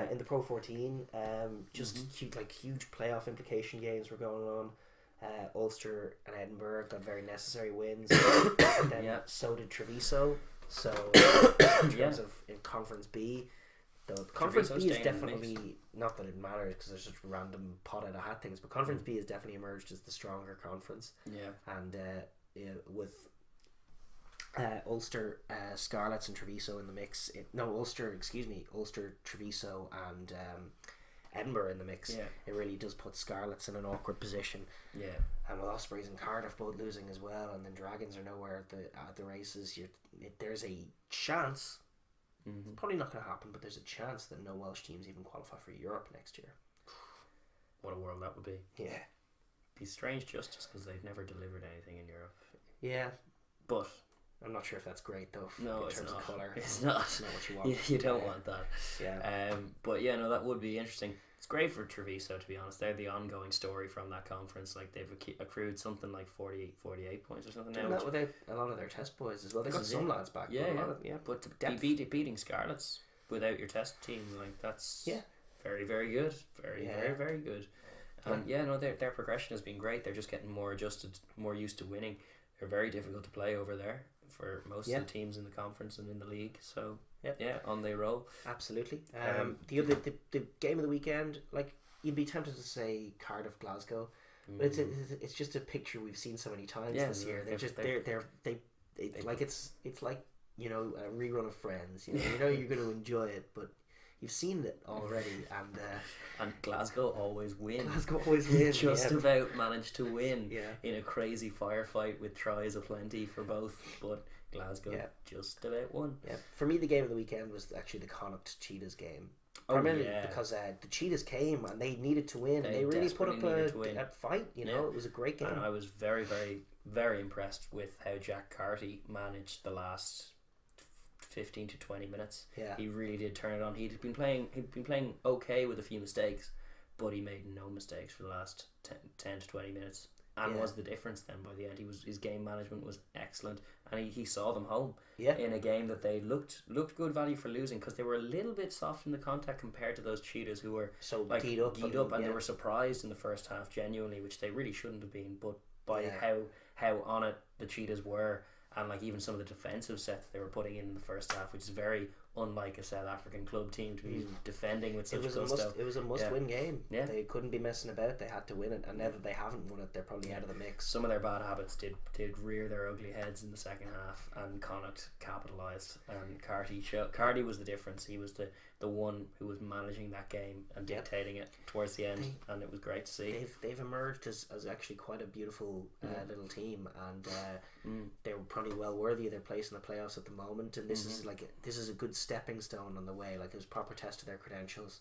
In the Pro 14, huge playoff implication games were going on. Ulster and Edinburgh got very necessary wins. And then so did Treviso. So in terms of in Conference B, the Conference B is definitely, not that it matters because there's just random pot out of hat things, but Conference B has definitely emerged as the stronger conference. And with Ulster, Scarlets and Treviso in the mix. Ulster, Treviso and Edinburgh in the mix. It really does put Scarlets in an awkward position. And with Ospreys and Cardiff both losing as well, and then Dragons are nowhere at the races, there's a chance. It's probably not going to happen, but there's a chance that no Welsh teams even qualify for Europe next year. What a world that would be. Yeah. Be strange just because they've never delivered anything in Europe. Yeah. But I'm not sure if that's great though. No, in terms of colour. It's not. It's not what you want. You don't want that. Yeah. But yeah, no, that would be interesting. It's great for Treviso, to be honest. They're the ongoing story from that conference. Like, they've accrued something like 48 points or something now. That without a lot of their test boys as well. They got some lads back. But to be beating Scarlets without your test team, like, that's very, very good. Very, very good. And their progression has been great. They're just getting more adjusted, more used to winning. They're very difficult to play over there for most of the teams in the conference and in the league. So on they roll. Absolutely. The game of the weekend, like, you'd be tempted to say Cardiff Glasgow, but it's just a picture we've seen so many times this year. It's like, you know, a rerun of Friends. You know you're going to enjoy it, but you've seen it already, and Glasgow always win. Just about managed to win in a crazy firefight with tries aplenty for both, but Glasgow just about won. For me, the game of the weekend was actually the Connacht Cheetahs game. Primarily because the Cheetahs came and they needed to win, and they really put up a fight. You know, it was a great game. And I was very, very, very impressed with how Jack Carty managed the last 15 to 20 minutes. He really did turn it on. He'd been playing okay with a few mistakes, but he made no mistakes for the last 10 to 20 minutes, and was the difference then by the end. His game management was excellent, and he saw them home in a game that they looked good value for losing, because they were a little bit soft in the contact compared to those Cheetahs who were so keyed up and they were surprised in the first half genuinely, which they really shouldn't have been, but by how on it the Cheetahs were. And like even some of the defensive sets they were putting in the first half, which is very unlike a South African club team to be defending with such gusto. It was a must-win game. They couldn't be messing about. They had to win it, and now that they haven't won it, they're probably out of the mix. Some of their bad habits did rear their ugly heads in the second half, and Connacht capitalised. And Carty was the difference. He was the one who was managing that game and dictating it towards the end, and it was great to see. They've emerged as actually quite a beautiful little team, and they're probably well worthy of their place in the playoffs at the moment. And this is a good stepping stone on the way. Like, it was a proper test of their credentials.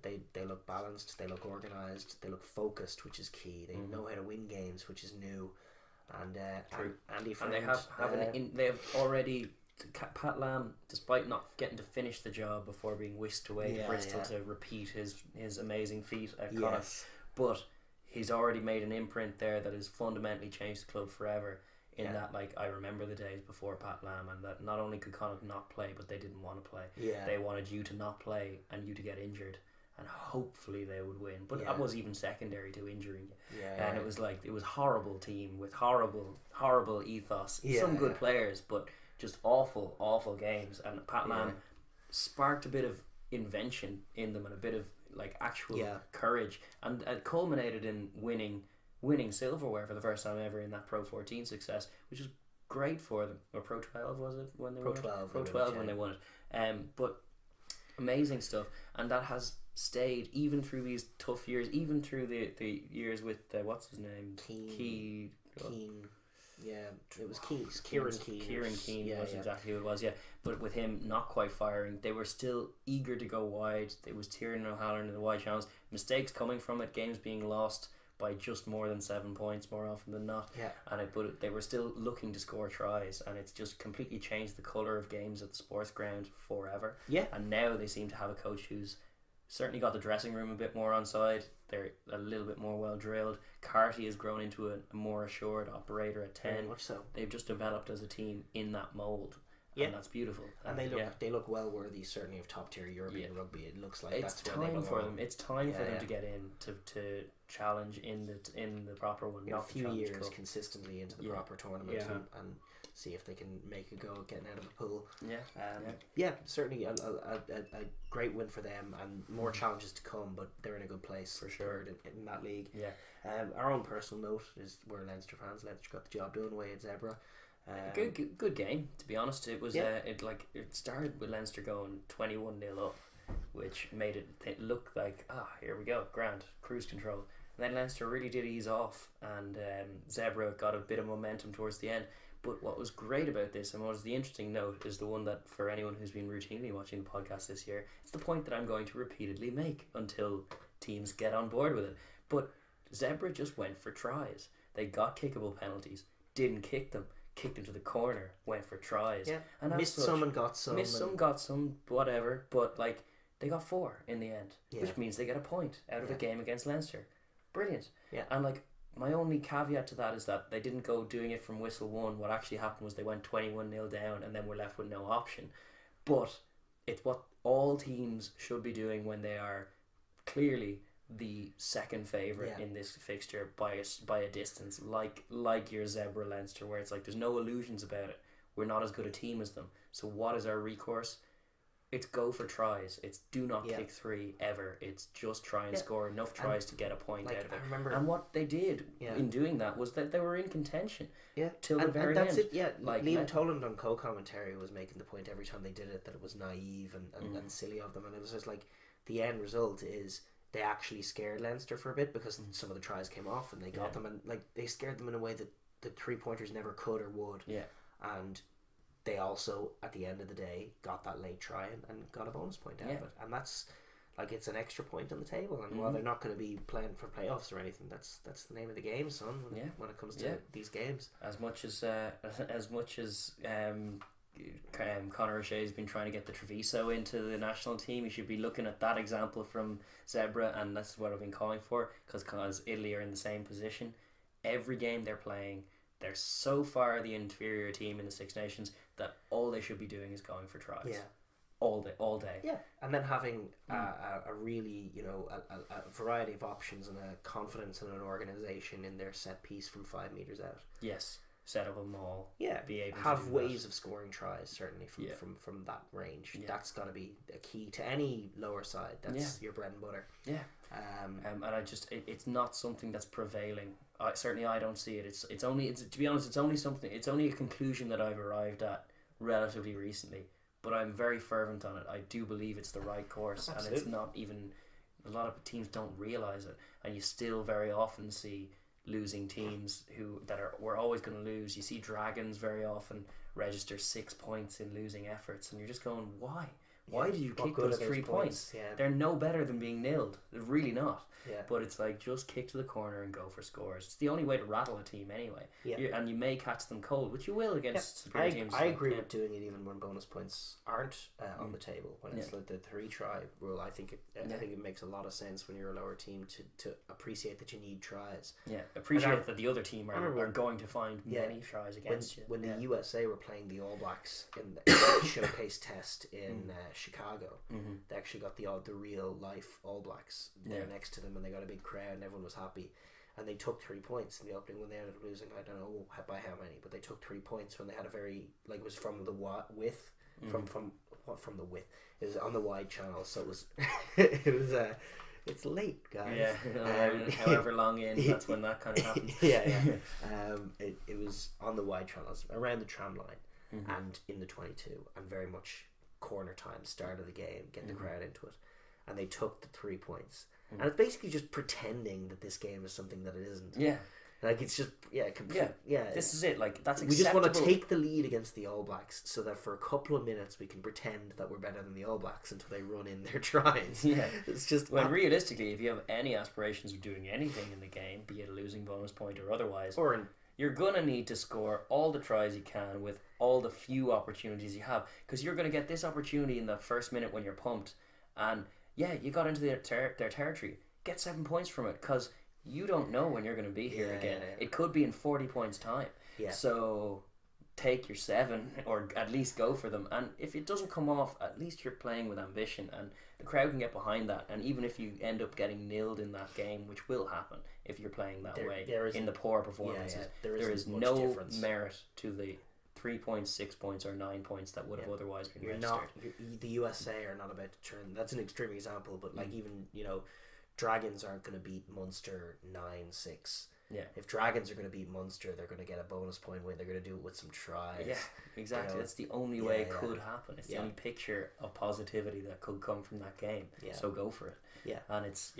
They look balanced, they look organised, they look focused, which is key. They know how to win games, which is new. And Andy Friend, and they have already. Pat Lam, despite not getting to finish the job before being whisked away to Bristol to repeat his amazing feat at Connacht, but he's already made an imprint there that has fundamentally changed the club forever. In that, like, I remember the days before Pat Lam, and that not only could Connacht not play, but they didn't want to play. They wanted you to not play and you to get injured, and hopefully they would win. But that was even secondary to injuring you. And it was like, it was horrible team with horrible ethos. Some good players, but just awful games. And Pat Lam sparked a bit of invention in them and a bit of like actual courage, and it culminated in winning silverware for the first time ever in that Pro 14 success, which was great for them. Or Pro 12 was it when they won it? Pro 12 when they won it. But amazing stuff, and that has stayed even through these tough years, even through the years with what's his name, Keane. Yeah, it was Kieran Keane. Kieran Keane was exactly who it was, But with him not quite firing, they were still eager to go wide. There was Tiernan O'Halloran in the wide channels. Mistakes coming from it, games being lost by just more than 7 points more often than not. But they were still looking to score tries, and it's just completely changed the colour of games at the sports ground forever. And now they seem to have a coach who's certainly got the dressing room a bit more on side. They're a little bit more well drilled. Carty has grown into a more assured operator at 10. Very much so. They've just developed as a team in that mould. and that's beautiful. And they look well worthy, certainly, of top tier European rugby. It looks like it's that's time for them. It's time for them to get in to challenge in the proper one. In a few years, consistently into the proper tournament and see if they can make a go at getting out of the pool. Certainly a great win for them, and more challenges to come, but they're in a good place for sure in that league. Our own personal note is we're Leinster fans. Leinster got the job done away at Zebra. Good game, to be honest. It was it started with Leinster going 21-0 up, which made it look like here we go, grand cruise control. And then Leinster really did ease off, and Zebra got a bit of momentum towards the end. But what was great about this, and what was the interesting note, is the one that for anyone who's been routinely watching the podcast this year, it's the point that I'm going to repeatedly make until teams get on board with it. But Zebra just went for tries. They got kickable penalties, didn't kick them. Kicked into the corner, went for tries, and missed some and got some. Got some, whatever. But they got 4 in the end, which means they get a point out of a game against Leinster. Brilliant. And my only caveat to that is that they didn't go doing it from whistle 1. What actually happened was they went 21-0 down, and then were left with no option. But it's what all teams should be doing when they are clearly the second favourite in this fixture by a distance, like your Zebra Leinster, where it's there's no illusions about it. We're not as good a team as them. So what is our recourse? It's go for tries. It's do not kick 3 ever. It's just try and score enough tries to get a point out of it. I remember, and what they did in doing that was that they were in contention till the and very that's end. Liam Toland on co-commentary was making the point every time they did it that it was naive and silly of them, and it was just the end result is they actually scared Leinster for a bit because some of the tries came off and they got them, and they scared them in a way that the 3-pointers never could or would. And they also, at the end of the day, got that late try and got a bonus point out of it, and that's it's an extra point on the table. And while they're not going to be playing for playoffs or anything, that's the name of the game, son. When it comes to these games, as much as Conor O'Shea's been trying to get the Treviso into the national team, you should be looking at that example from Zebra, and that's what I've been calling for, because Italy are in the same position. Every game they're playing, they're so far the inferior team in the Six Nations that all they should be doing is going for tries. All day. And then having a really, a variety of options and a confidence in an organisation in their set piece from 5 metres out. Set up a maul. Be able have to ways of scoring tries, certainly from that range. That's got to be a key to any lower side. That's your bread and butter. And I just it's not something that's prevailing. I don't see it. It's only to be honest, it's only a conclusion that I've arrived at relatively recently. But I'm very fervent on it. I do believe it's the right course. Absolutely. And it's not even, a lot of teams don't realise it, and you still very often see losing teams we're always going to lose. You see Dragons very often register 6 points in losing efforts, and you're just going, why did you kick those 3 points? They're no better than being nilled. They're really not. But it's just kick to the corner and go for scores. It's the only way to rattle a team anyway. And you may catch them cold, which you will against superior teams. I agree with doing it even when bonus points aren't on the table. When it's the 3-try rule, I think it makes a lot of sense when you're a lower team to appreciate that you need tries. Appreciate that the other team are going to find many tries against you. When the USA were playing the All Blacks in the showcase test in Chicago, they actually got the real life All Blacks there next to them, and they got a big crowd and everyone was happy, and they took 3 points in the opening when they ended up losing, I don't know by how many, but they took 3 points when they had a very, it was from the width, from the width, it was on the wide channel, so it was it's late, guys. However long in, that's when that kind of happens. It was on the wide channels around the tram line and in the 22, and very much corner time, start of the game, get the crowd into it, and they took the 3 points. And it's basically just pretending that this game is something that it isn't. It's just This is it. That's acceptable. We just want to take the lead against the All Blacks so that for a couple of minutes we can pretend that we're better than the All Blacks until they run in their tries. It's just realistically, if you have any aspirations of doing anything in the game, be it a losing bonus point or otherwise, you're gonna need to score all the tries you can with all the few opportunities you have, because you're gonna get this opportunity in the first minute when you're pumped, and you got into their territory. Get 7 points from it, because you don't know when you're going to be here again. It could be in 40 points time. So take your 7 or at least go for them. And if it doesn't come off, at least you're playing with ambition, and the crowd can get behind that. And even if you end up getting nilled in that game, which will happen if you're playing that way in the poor performances, there is no difference. Merit to the 3 points, 6 points, or 9 points that would have otherwise been registered. The USA are not about to turn. That's an extreme example, but like even Dragons aren't going to beat Munster 9-6. Yeah. If Dragons are going to beat Munster, they're going to get a bonus point win. They're going to do it with some tries. Yeah, exactly. That's the only way it could happen. It's the only picture of positivity that could come from that game. Yeah. So go for it. Yeah. And it's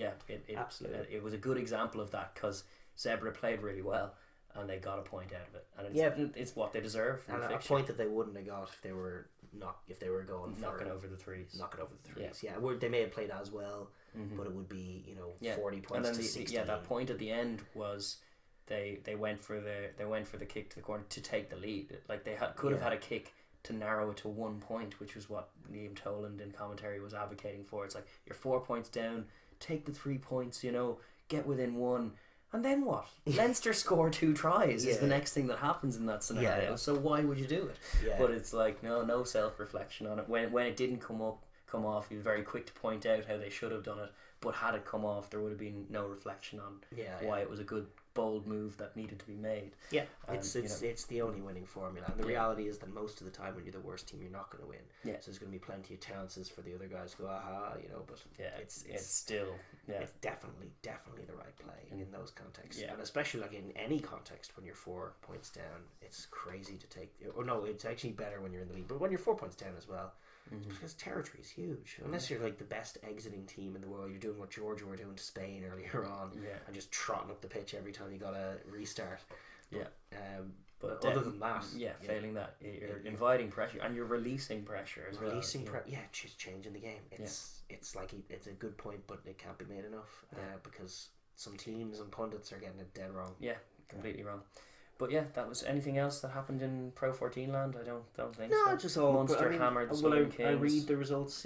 absolutely. It was a good example of that because Zebra played really well and they got a point out of it. And it's what they deserve. And a point that they wouldn't have got if they were going for knocking over the threes. Yeah. They may have played as well. But it would be 40 points and then to 16. that point at the end was they went for the kick to the corner to take the lead. Like they could have had a kick to narrow it to 1 point, which was what Liam Toland in commentary was advocating for. It's like you're 4 points down, take the 3 points, get within 1, and then what? Leinster score 2 tries is the next thing that happens in that scenario. So why would you do it? But it's like no self-reflection on it. When it didn't come off, he was very quick to point out how they should have done it, but had it come off, there would have been no reflection on why it was a good bold move that needed to be made. It's the only winning formula, and the reality is that most of the time when you're the worst team, you're not going to win. So there's going to be plenty of chances for the other guys to go but it's still it's definitely the right play in those contexts, and especially like in any context when you're 4 points down, it's crazy to take. Or no, it's actually better when you're in the lead, but when you're 4 points down as well. Because territory is huge. Unless you're like the best exiting team in the world, you're doing what Georgia were doing to Spain earlier on, and just trotting up the pitch every time you got a restart. But other than that, failing that, you're inviting pressure and you're releasing pressure as well. Just changing the game. It's like it's a good point, but it can't be made enough because some teams and pundits are getting it dead wrong. Yeah, completely wrong. But that was anything else that happened in Pro 14 land? I don't think so. No, just all Munster hammered the Southern Kings. I read the results.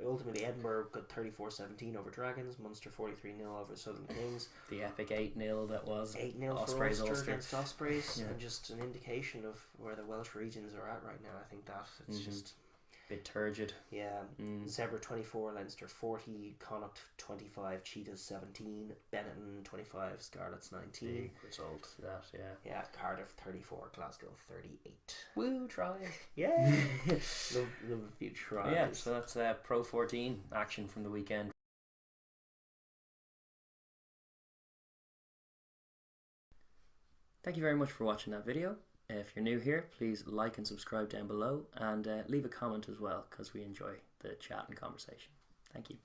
Ultimately Edinburgh got 34-17 over Dragons. Munster 43-0 over Southern Kings. The epic 8-0 that was 8-0 Ospreys for Ulster against Ospreys, and just an indication of where the Welsh regions are at right now. I think that it's just bit turgid. Zebra 24, Leinster 40, Connacht 25, Cheetahs 17, Benetton 25, Scarlets 19. Big result that, Cardiff 34, Glasgow 38. Woo, try. love a few tries. So that's Pro 14 action from the weekend. Thank you very much for watching that video. If you're new here, please like and subscribe down below, and leave a comment as well, because we enjoy the chat and conversation. Thank you.